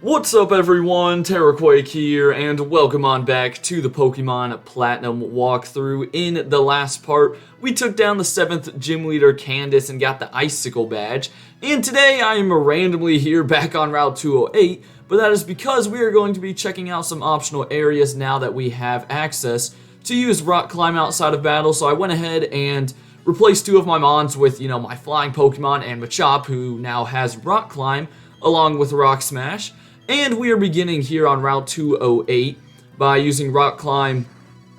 What's up everyone, TerraQuake here, and welcome on back to the Pokemon Platinum walkthrough. In the last part, we took down the 7th Gym Leader Candace and got the Icicle badge, and today I am randomly here back on Route 208, but that is because we are going to be checking out some optional areas now that we have access to use Rock Climb outside of battle. So I went ahead and replaced 2 of my Mons with, my flying Pokemon and Machop, who now has Rock Climb along with Rock Smash. And we are beginning here on Route 208 by using Rock Climb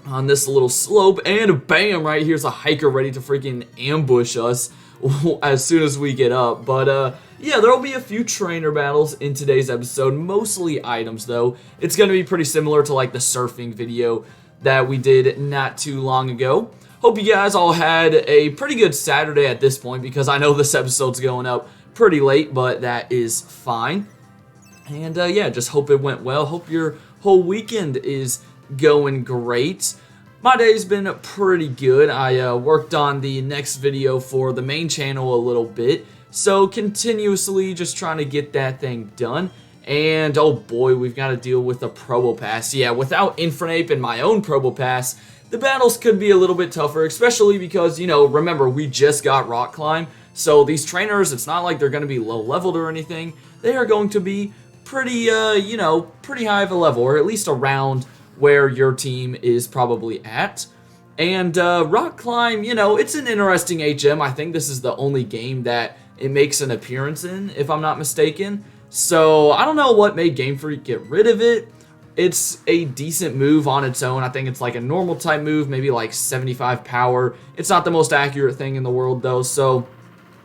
on this little slope, and bam, right here's a hiker ready to freaking ambush us as soon as we get up. But yeah, there will be a few trainer battles in today's episode, mostly items though. It's going to be pretty similar to like the surfing video that we did not too long ago. Hope you guys all had a pretty good Saturday at this point, because I know this episode's going up pretty late, but that is fine. And yeah, just hope it went well. Hope your whole weekend is going great. My day's been pretty good. I worked on the next video for the main channel a little bit, so continuously just trying to get that thing done. And oh boy, we've got to deal with the Probopass. Yeah, without Infernape and my own Probopass, the battles could be a little bit tougher, especially because, remember, we just got Rock Climb. So these trainers, it's not like they're going to be low leveled or anything. They are going to be pretty, pretty high of a level, or at least around where your team is probably at. And Rock Climb, it's an interesting HM. I think this is the only game that it makes an appearance in, if I'm not mistaken. So I don't know what made Game Freak get rid of it. It's a decent move on its own. I think it's like a normal type move, maybe like 75 power. It's not the most accurate thing in the world though, so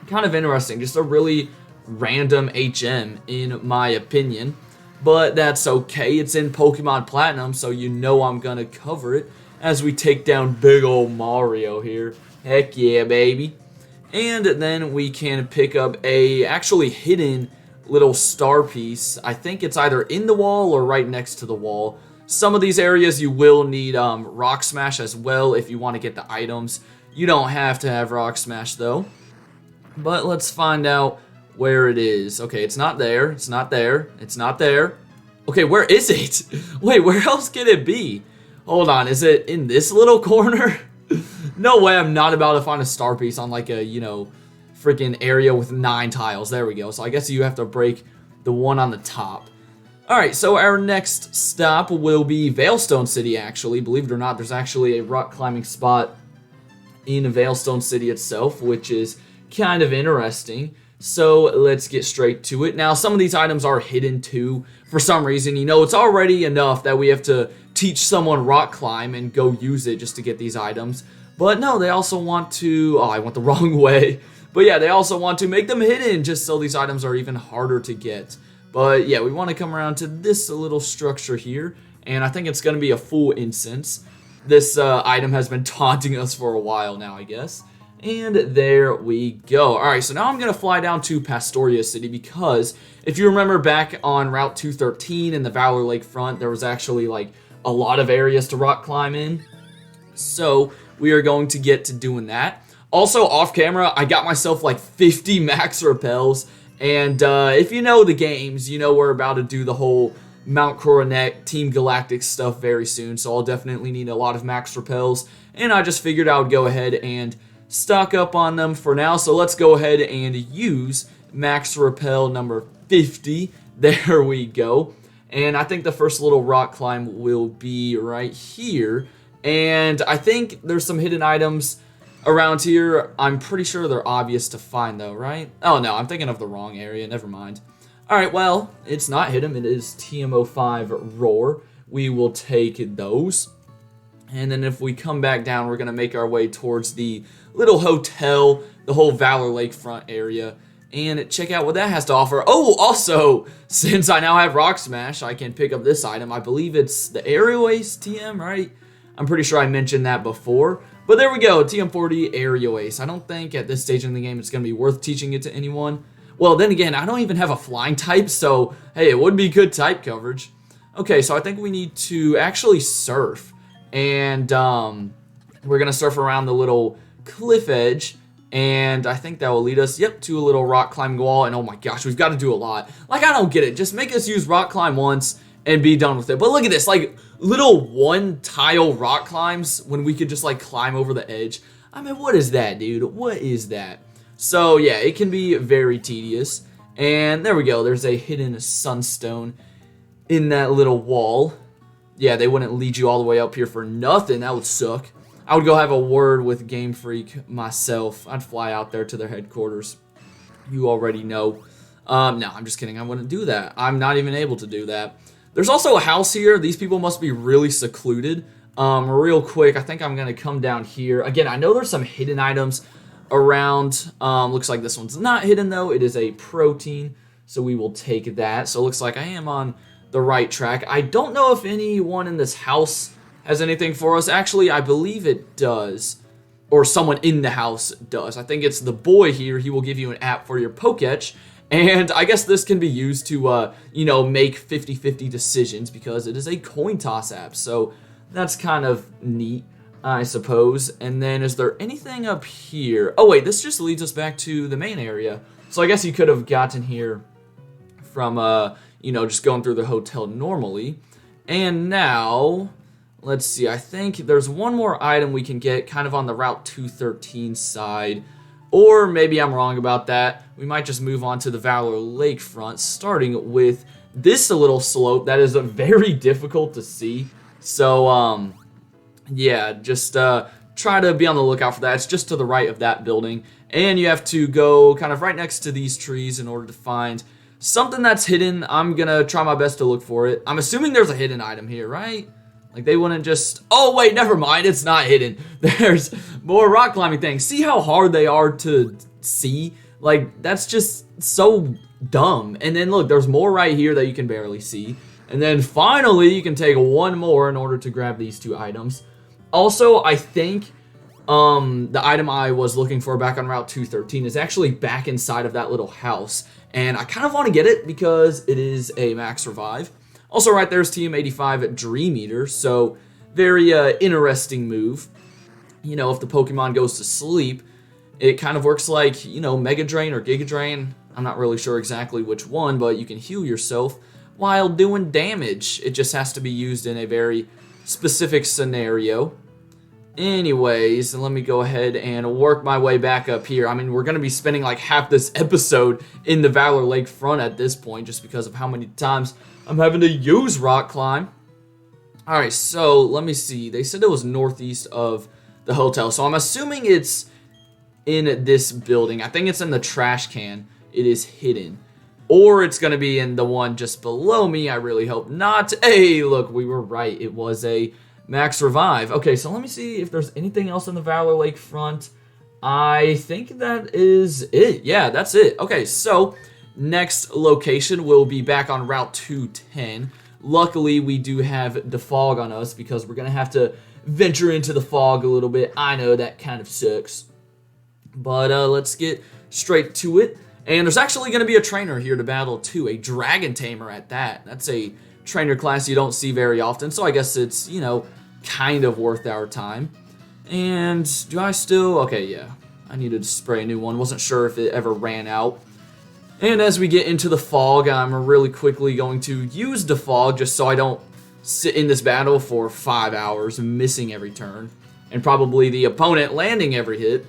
kind of interesting. Just a really random HM in my opinion, but that's okay. It's in Pokemon Platinum, so I'm gonna cover it as we take down big old Mario here. Heck yeah, baby. And then we can pick up a actually hidden little star piece. I think it's either in the wall or right next to the wall. Some of these areas you will need Rock Smash as well if you want to get the items. You don't have to have Rock Smash though, but let's find out where it is. Okay, it's not there. It's not there. It's not there. Okay, where is it? Wait, where else can it be? Hold on, is it in this little corner? No way, I'm not about to find a star piece on like a, freaking area with 9 tiles. There we go. So I guess you have to break the one on the top. Alright, so our next stop will be Veilstone City, actually. Believe it or not, there's actually a rock climbing spot in Veilstone City itself, which is kind of interesting. So let's get straight to it. Now, some of these items are hidden too. For some reason, it's already enough that we have to teach someone Rock Climb and go use it just to get these items. But no, they also want to... Oh, I went the wrong way. But yeah, they also want to make them hidden just so these items are even harder to get. But yeah, we want to come around to this little structure here. And I think it's going to be a full instance. This item has been taunting us for a while now, I guess. And there we go. Alright, so now I'm going to fly down to Pastoria City, because if you remember back on Route 213 in the Valor Lake front, there was actually like a lot of areas to rock climb in. So we are going to get to doing that. Also, off camera, I got myself like 50 max repels. And if you know the games, we're about to do the whole Mount Coronet Team Galactic stuff very soon. So I'll definitely need a lot of max repels. And I just figured I would go ahead and stock up on them for now. So let's go ahead and use max repel number 50. There we go. And I think the first little rock climb will be right here. And I think there's some hidden items around here. I'm pretty sure they're obvious to find though, right? Oh no, I'm thinking of the wrong area. Never mind. Alright, well, it's not hidden. It is TM05 Roar. We will take those. And then if we come back down, we're going to make our way towards the little hotel, the whole Valor Lakefront area, and check out what that has to offer. Oh, also, since I now have Rock Smash, I can pick up this item. I believe it's the Aerial Ace TM, right? I'm pretty sure I mentioned that before. But there we go, TM40 Aerial Ace. I don't think at this stage in the game it's going to be worth teaching it to anyone. Well, then again, I don't even have a flying type, so hey, it would be good type coverage. Okay, so I think we need to actually surf. And we're going to surf around the little cliff edge And I think that will lead us, yep, to a little rock climbing wall. And oh my gosh, we've got to do a lot. Like, I don't get it. Just make us use rock climb once and be done with it. But look at this, like, little one-tile rock climbs when we could just, like, climb over the edge. I mean, what is that, dude? What is that? So, yeah, it can be very tedious. And there we go. There's a hidden sunstone in that little wall. Yeah, they wouldn't lead you all the way up here for nothing. That would suck. I would go have a word with Game Freak myself. I'd fly out there to their headquarters. You already know. No, I'm just kidding. I wouldn't do that. I'm not even able to do that. There's also a house here. These people must be really secluded. Real quick, I think I'm going to come down here. Again, I know there's some hidden items around. Looks like this one's not hidden, though. It is a protein, so we will take that. So it looks like I am on the right track. I don't know if anyone in this house has anything for us. Actually, I believe it does. Or someone in the house does. I think it's the boy here. He will give you an app for your Poketch. And I guess this can be used to, you know, make 50-50 decisions because it is a coin toss app. So that's kind of neat, I suppose. And then is there anything up here? Oh, wait, this just leads us back to the main area. So I guess you could have gotten here from, you know, just going through the hotel normally. And now, let's see, I think there's one more item we can get kind of on the Route 213 side. Or maybe I'm wrong about that. We might just move on to the Valor Lakefront, starting with this little slope that is very difficult to see. So, yeah, just try to be on the lookout for that. It's just to the right of that building. And you have to go kind of right next to these trees in order to find something that's hidden. I'm going to try my best to look for it. I'm assuming there's a hidden item here, right? Like, they wouldn't just... Oh, wait, never mind. It's not hidden. There's more rock climbing things. See how hard they are to see? Like, that's just so dumb. And then, look, there's more right here that you can barely see. And then, finally, you can take one more in order to grab these two items. Also, I think the item I was looking for back on Route 213 is actually back inside of that little house. And I kind of want to get it because it is a max revive. Also, right there's TM85 Dream Eater, so very interesting move. You know, if the Pokemon goes to sleep, it kind of works like, you know, Mega Drain or Giga Drain. I'm not really sure exactly which one, but you can heal yourself while doing damage. It just has to be used in a very specific scenario. Anyways, let me go ahead and work my way back up here. I mean, we're going to be spending like half this episode in the Valor Lakefront at this point, just because of how many times I'm having to use rock climb. Alright, so let me see. They said it was northeast of the hotel, so I'm assuming it's in this building. I think it's in the trash can. It is hidden. Or it's going to be in the one just below me. I really hope not. Hey, look, we were right. It was a max revive. Okay, so let me see if there's anything else in the Valor Lakefront. I think that is it. Yeah, that's it. Okay, so next location will be back on Route 210. Luckily, we do have the fog on us because we're going to have to venture into the fog a little bit. I know that kind of sucks. But let's get straight to it. And there's actually going to be a trainer here to battle too, a Dragon Tamer at that. That's a trainer class you don't see very often, so I guess it's, you know, kind of worth our time. And do I still... Okay, yeah. I needed to spray a new one. Wasn't sure if it ever ran out. And as we get into the fog, I'm really quickly going to use the fog just so I don't sit in this battle for 5 hours, missing every turn, and probably the opponent landing every hit.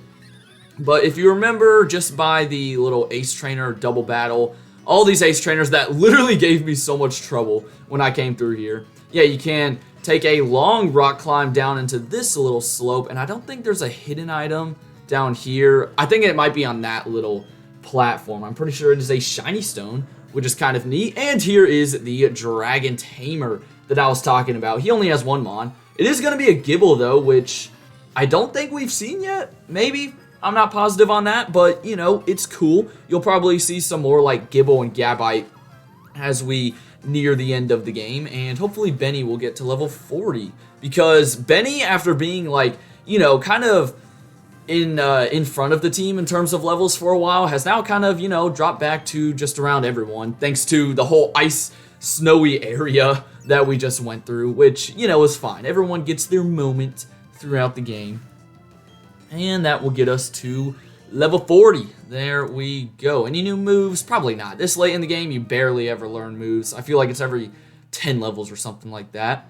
But if you remember, just by the little Ace Trainer double battle, all these Ace Trainers that literally gave me so much trouble when I came through here. Yeah, you can take a long rock climb down into this little slope, and I don't think there's a hidden item down here. I think it might be on that little platform. I'm pretty sure it is a shiny stone, which is kind of neat. And here is the Dragon Tamer that I was talking about. He only has one Mon. It is going to be a Gible though, which I don't think we've seen yet. Maybe. I'm not positive on that, but you know, it's cool. You'll probably see some more like Gible and Gabite as we near the end of the game, and hopefully Benny will get to level 40, because Benny, after being like, you know, kind of in front of the team in terms of levels for a while, has now kind of, you know, dropped back to just around everyone, thanks to the whole ice snowy area that we just went through, which, you know, is fine. Everyone gets their moment throughout the game. And that will get us to Level 40. There we go. Any new moves? Probably not. This late in the game, you barely ever learn moves. I feel like it's every 10 levels or something like that.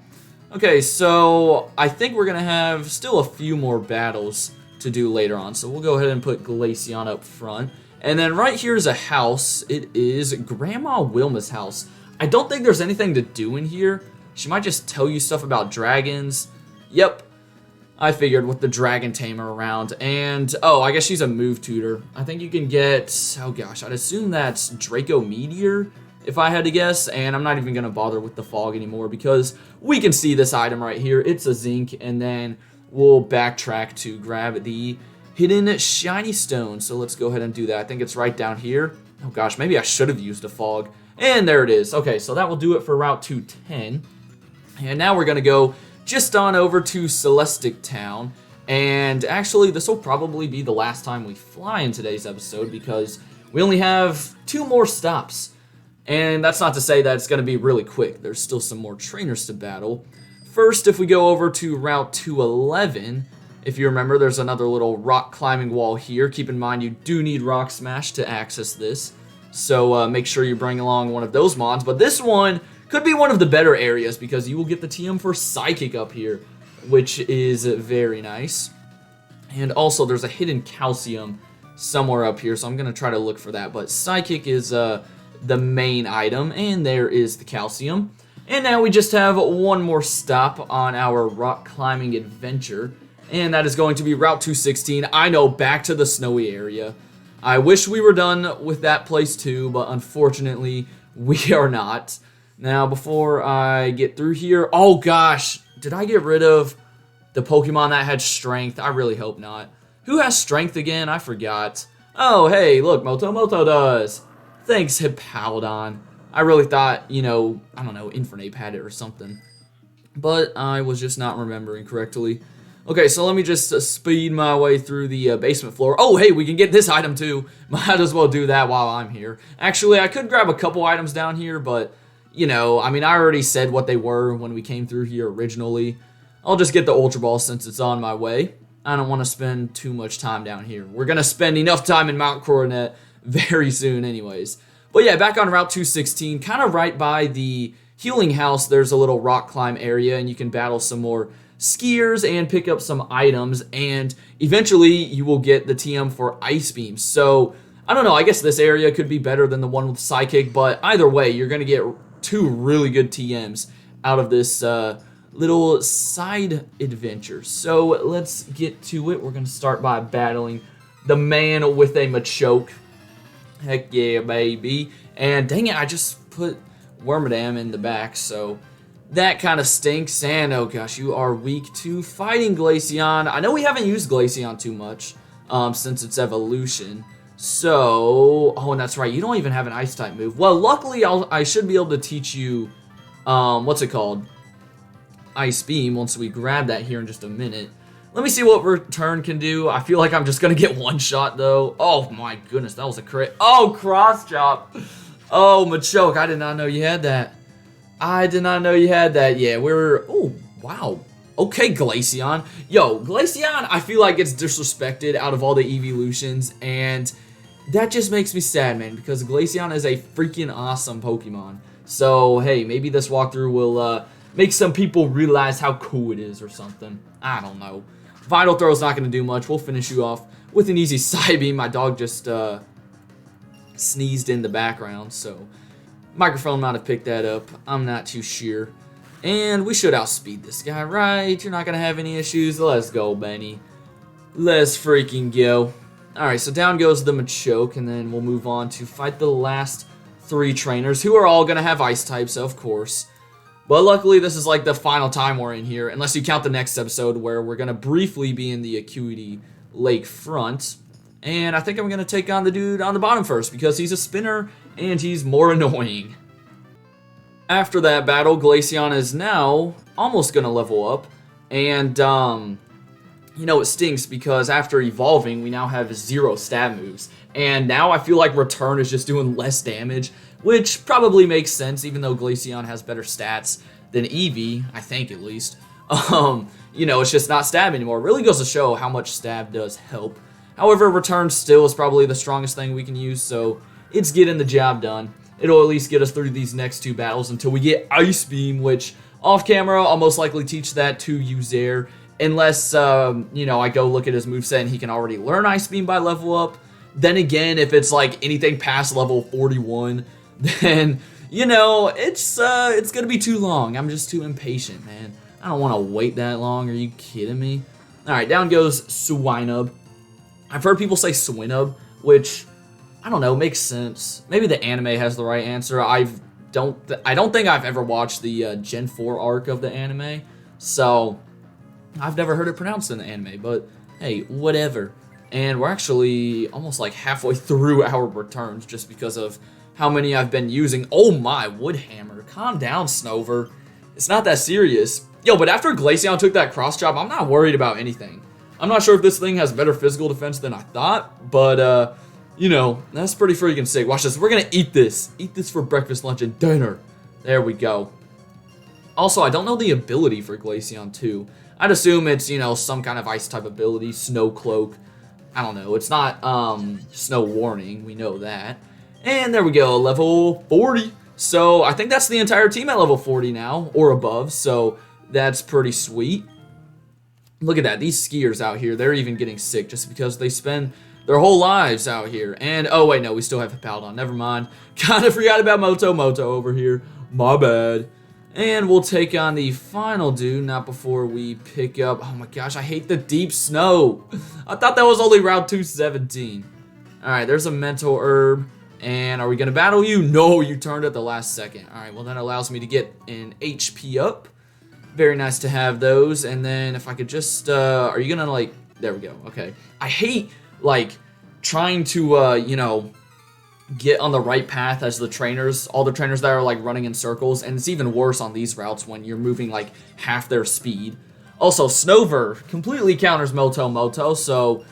Okay, so I think we're going to have still a few more battles to do later on. So we'll go ahead and put Glaceon up front. And then right here is a house. It is Grandma Wilma's house. I don't think there's anything to do in here. She might just tell you stuff about dragons. Yep. I figured with the dragon tamer around. And, oh, I guess she's a move tutor. I think you can get, oh gosh, I'd assume that's Draco Meteor, if I had to guess. And I'm not even going to bother with the fog anymore because we can see this item right here. It's a zinc. And then we'll backtrack to grab the hidden shiny stone. So let's go ahead and do that. I think it's right down here. Oh gosh, maybe I should have used a fog. And there it is. Okay, so that will do it for Route 210. And now we're going to go just on over to Celestic Town, and actually this will probably be the last time we fly in today's episode because we only have 2 more stops, and that's not to say that it's going to be really quick. There's still some more trainers to battle. First, if we go over to Route 211, if you remember, there's another little rock climbing wall here. Keep in mind you do need Rock Smash to access this, so make sure you bring along one of those mods, but this one could be one of the better areas because you will get the TM for Psychic up here, which is very nice. And also, there's a hidden calcium somewhere up here, so I'm going to try to look for that. But Psychic is the main item, and there is the calcium. And now we just have one more stop on our rock climbing adventure, and that is going to be Route 216. I know, back to the snowy area. I wish we were done with that place too, but unfortunately, we are not. Now, before I get through here, oh gosh, did I get rid of the Pokemon that had strength? I really hope not. Who has strength again? I forgot. Oh, hey, look, Motomoto does. Thanks, Hippowdon. I really thought, you know, I don't know, Infernape had it or something. But I was just not remembering correctly. Okay, so let me just speed my way through the basement floor. Oh, hey, we can get this item too. Might as well do that while I'm here. Actually, I could grab a couple items down here, but you know, I mean, I already said what they were when we came through here originally. I'll just get the Ultra Ball since it's on my way. I don't want to spend too much time down here. We're going to spend enough time in Mount Coronet very soon anyways. But yeah, back on Route 216, kind of right by the healing house, there's a little rock climb area, and you can battle some more skiers and pick up some items, and eventually you will get the TM for Ice Beam. So, I don't know, I guess this area could be better than the one with Psychic, but either way, you're going to get 2 really good TMs out of this little side adventure. So let's get to it. We're going to start by battling the man with a Machoke. Heck yeah, baby. And dang it, I just put Wormadam in the back, so that kind of stinks. And oh gosh, you are weak to fighting Glaceon. I know we haven't used Glaceon too much since its evolution. So, oh, and that's right, you don't even have an Ice-type move. Well, luckily, I should be able to teach you, what's it called? Ice Beam, once we grab that here in just a minute. Let me see what Return can do. I feel like I'm just going to get one shot, though. Oh, my goodness, that was a crit. Oh, Cross Chop. Oh, Machoke, I did not know you had that. I did not know you had that. Yeah, oh, wow. Okay, Glaceon. Yo, Glaceon, I feel like it's disrespected out of all the evolutions, and that just makes me sad, man, because Glaceon is a freaking awesome Pokemon. So, hey, maybe this walkthrough will make some people realize how cool it is or something. I don't know. Vital Throw's not going to do much. We'll finish you off with an easy Psybeam. My dog just sneezed in the background, so microphone might have picked that up. I'm not too sure. And we should outspeed this guy, right? You're not going to have any issues. Let's go, Benny. Let's freaking go. Alright, so down goes the Machoke, and then we'll move on to fight the last 3 trainers, who are all going to have Ice types, of course. But luckily, this is like the final time we're in here, unless you count the next episode where we're going to briefly be in the Acuity Lake front. And I think I'm going to take on the dude on the bottom first, because he's a spinner, and he's more annoying. After that battle, Glaceon is now almost going to level up, and you know, it stinks because after evolving, we now have 0 stab moves. And now I feel like Return is just doing less damage, which probably makes sense, even though Glaceon has better stats than Eevee, I think at least. You know, it's just not stab anymore. It really goes to show how much stab does help. However, Return still is probably the strongest thing we can use, so it's getting the job done. It'll at least get us through these next 2 battles until we get Ice Beam, which off camera, I'll most likely teach that to Uzair, unless, you know, I go look at his moveset and he can already learn Ice Beam by level up. Then again, if it's like anything past level 41, then, you know, it's gonna be too long. I'm just too impatient, man. I don't want to wait that long. Are you kidding me? All right, down goes Swinub. I've heard people say Swinub, which, I don't know, makes sense. Maybe the anime has the right answer. I don't think I've ever watched the Gen 4 arc of the anime, so I've never heard it pronounced in the anime, but hey, whatever. And we're actually almost like halfway through our returns just because of how many I've been using. Oh my, Woodhammer. Calm down, Snover. It's not that serious. Yo, but after Glaceon took that cross chop, I'm not worried about anything. I'm not sure if this thing has better physical defense than I thought, but, you know, that's pretty freaking sick. Watch this. We're going to eat this. Eat this for breakfast, lunch, and dinner. There we go. Also, I don't know the ability for Glaceon 2. I'd assume it's, you know, some kind of ice type ability, Snow Cloak. I don't know. It's not Snow Warning. We know that. And there we go, level 40. So I think that's the entire team at level 40 now, or above. So that's pretty sweet. Look at that. These skiers out here, they're even getting sick just because they spend their whole lives out here. And, oh, wait, no, we still have Hippowdon. Never mind. Kind of forgot about Moto over here. My bad. And we'll take on the final dude, not before we pick up... Oh my gosh, I hate the deep snow. I thought that was only route 217. Alright, there's a mental herb. And are we going to battle you? No, you turned at the last second. Alright, well that allows me to get an HP up. Very nice to have those. And then if I could just... are you going to like... There we go, okay. I hate, like, trying to, you know... get on the right path as the trainers, all the trainers that are like running in circles, and it's even worse on these routes when you're moving like half their speed. Also, Snover completely counters Moto, so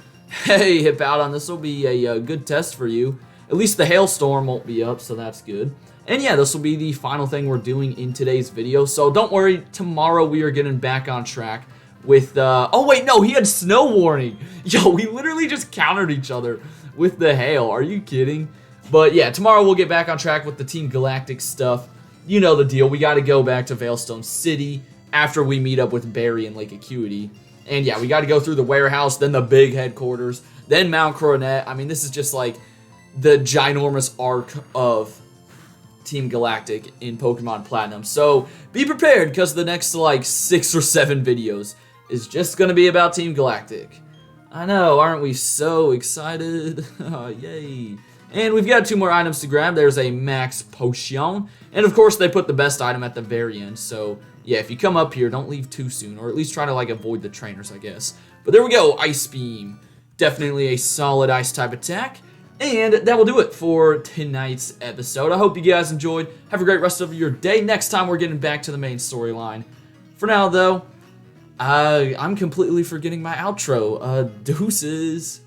hey, Hippowdon, this will be a good test for you. At least the hailstorm won't be up, so that's good. And yeah, this will be the final thing we're doing in today's video, so don't worry, tomorrow we are getting back on track with, oh wait, no, he had Snow Warning. Yo, we literally just countered each other with the hail. Are you kidding? But yeah, tomorrow we'll get back on track with the Team Galactic stuff. You know the deal. We got to go back to Veilstone City after we meet up with Barry and Lake Acuity. And yeah, we got to go through the warehouse, then the big headquarters, then Mount Coronet. I mean, this is just like the ginormous arc of Team Galactic in Pokemon Platinum. So be prepared because the next like 6 or 7 videos is just going to be about Team Galactic. I know, aren't we so excited? Oh, yay. And we've got 2 more items to grab. There's a Max Potion. And of course, they put the best item at the very end. So yeah, if you come up here, don't leave too soon. Or at least try to like avoid the trainers, I guess. But there we go, Ice Beam. Definitely a solid ice type attack. And that will do it for tonight's episode. I hope you guys enjoyed. Have a great rest of your day. Next time, we're getting back to the main storyline. For now, though, I'm completely forgetting my outro. Deuces.